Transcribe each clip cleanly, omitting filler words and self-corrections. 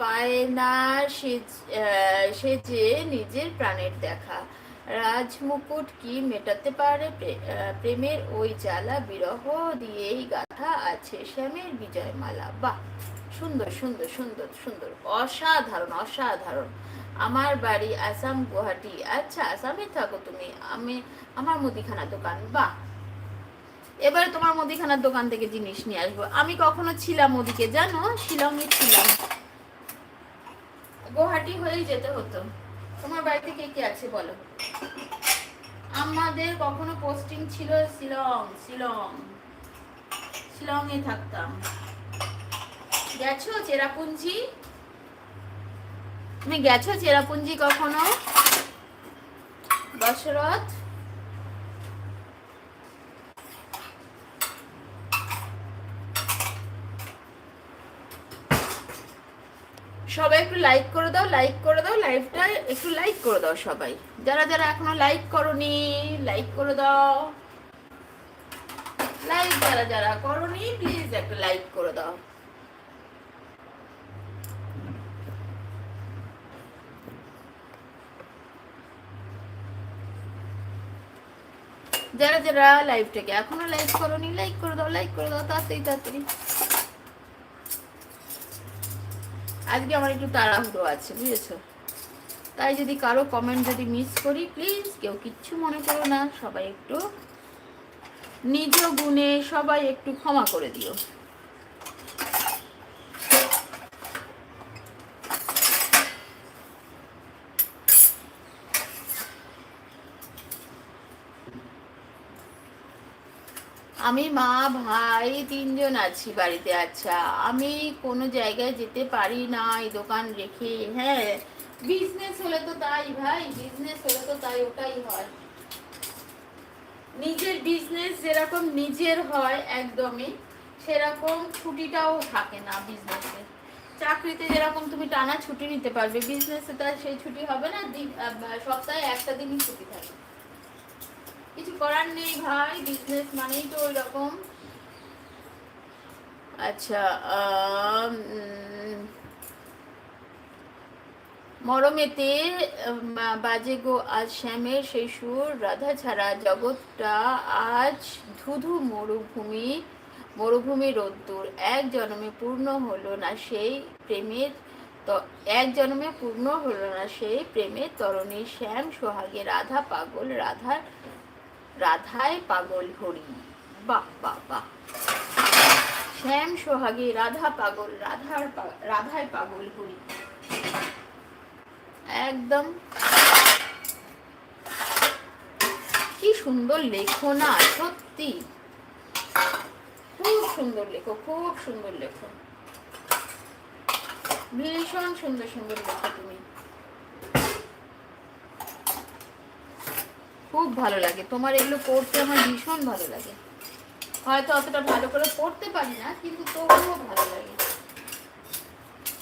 পায় না সে সে যে নিজের প্রাণের দেখা। রাজমুকুট কি মেটাতে পারে প্রেমের ওই জ্বালা, বিরহ দিয়েই গাথা আছে শ্যামের বিজয়মালা। বাহ, সুন্দর সুন্দর সুন্দর সুন্দর, অসাধারণ অসাধারণ। আমার বাড়ি আসাম, গুয়াহাটি। আচ্ছা, আসামে থাকো তুমি। আমার মুদিখানা দোকান। বাহ, এবারে তোমার মুদিখানার দোকান থেকে জিনিস নিয়ে আসবো। আমি কখনো ছিলাম ওদিকে, জানো, শিলংয়ে ছিলাম। গুয়াহাটি হয়েই যেতে হতো। তোমার বাড়িতে কে কে আছে বলো? আমাদের কখনো পোস্টিং ছিল শিলং। শিলংয়ে থাকতাম। গেছো চেরাপুঞ্জি? তুমি গেছো চেরাপুঞ্জি কখনো? দশরথ, সবাই একটু লাইক করে দাও, লাইক করে দাও, লাইভটা একটু লাইক করে দাও সবাই। যারা যারা এখনো লাইক করোনি, লাইক করে দাও। লাইক যারা যারা করোনি, প্লিজ একটা লাইক করে দাও। যারা যারা লাইভটাকে এখনো লাইক করোনি, লাইক করে দাও, লাইক করে দাও তাড়াতাড়ি তাড়াতাড়ি। আজকে আমার একটু তাড়াহুড়ো আছে, বুঝেছো? তাই যদি কারো কমেন্ট যদি মিস করি, প্লিজ কেউ কিচ্ছু মনে করো না। সবাই একটু নিজ গুণে সবাই একটু ক্ষমা করে দিও। আমি মা ভাই তিনজন আছি বাড়িতে। আচ্ছা, আমি কোনো জায়গায় যেতে পারি না এই দোকান রেখে। হ্যাঁ, বিজনেস হলে তো তাই ভাই, বিজনেস হলে তো তাই, ওটাই হয়। নিজের বিজনেস যেরকম নিজের হয় একদমই, সেরকম ছুটিটাও থাকে না বিজনেসে। চাকরিতে যেরকম তুমি টানা ছুটি নিতে পারবে, বিজনেসে তার সেই ছুটি হবে না। সপ্তাহে একটা দিনই ছুটি থাকে। কিছু করার নেই ভাই, বিজনেস মানেই তো ওই রকম। আচ্ছা, মরমেতে বাজে গো আজ শ্যামের সেই সুর, রাধা ছাড়া জগৎটা আজ ধুধু মরুভূমি, মরুভূমি রোদ্দুর। এক জন্মে পূর্ণ হলো না সেই প্রেমের, এক জন্মে পূর্ণ হলো না সেই প্রেমের তরণী। শ্যাম সোহাগে রাধা পাগল, রাধায় পাগল হরি। বাহ বাহ বাহ। শ্যাম সোহাগে রাধা পাগল, রাধায় পাগল হরি। একদম কি সুন্দর লেখো না, সত্যি খুব সুন্দর লেখো, খুব সুন্দর লেখো, ভীষণ সুন্দর সুন্দর লেখো তুমি। খুব ভালো লাগে তোমার এগুলো পড়তে, আমার ভীষণ ভালো লাগে। হয়তো অতটা ভালো করে পড়তে পারি না, কিন্তু তবুও ভালো লাগে।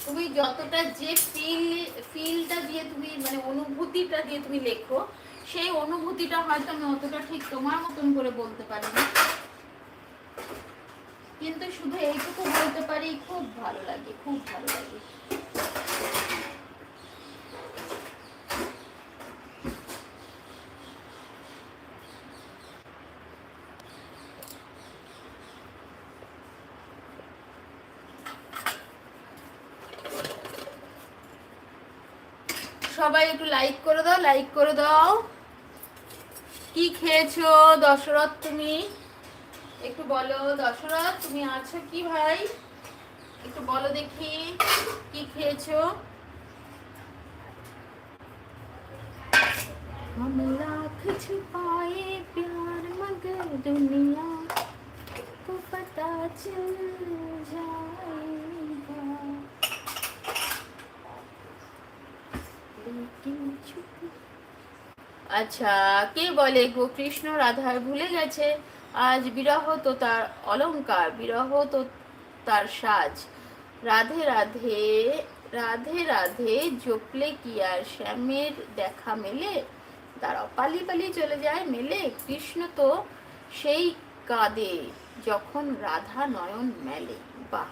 তুমি যতটা যে ফিলটা দিয়ে তুমি, মানে অনুভূতিটা দিয়ে তুমি লেখো, সেই অনুভূতিটা হয়তো আমি অতটা ঠিক তোমার মতন করে বলতে পারি না, কিন্তু শুধু এইটুকু বলতে পারি, খুব ভালো লাগে, খুব ভালো লাগে। সবাই একটু লাইক করে দাও, লাইক করে দাও। কি খেয়েছো দশরথ তুমি? একটু বলো দশরথ, তুমি আছো কি ভাই? একটু বলো দেখি কি খেয়েছো। हम लाख छुपाए प्यार मगर दुनिया को पता चल जाएगा, लेकिन छुपी। আচ্ছা, কে বলে গো কৃষ্ণ রাধার ভুলে গেছে? আজ বিরহ তো তার অলংকার, বিরহ তো তার সাজ। রাধে রাধে, রাধে রাধে জপলে কি আর শ্যামের দেখা মেলে? দাঁড়াও, পালিয়ে পালিয়ে চলে যায় মেলে। কৃষ্ণ তো সেই কাঁদে যখন রাধা নয়ন মেলে। বাহ।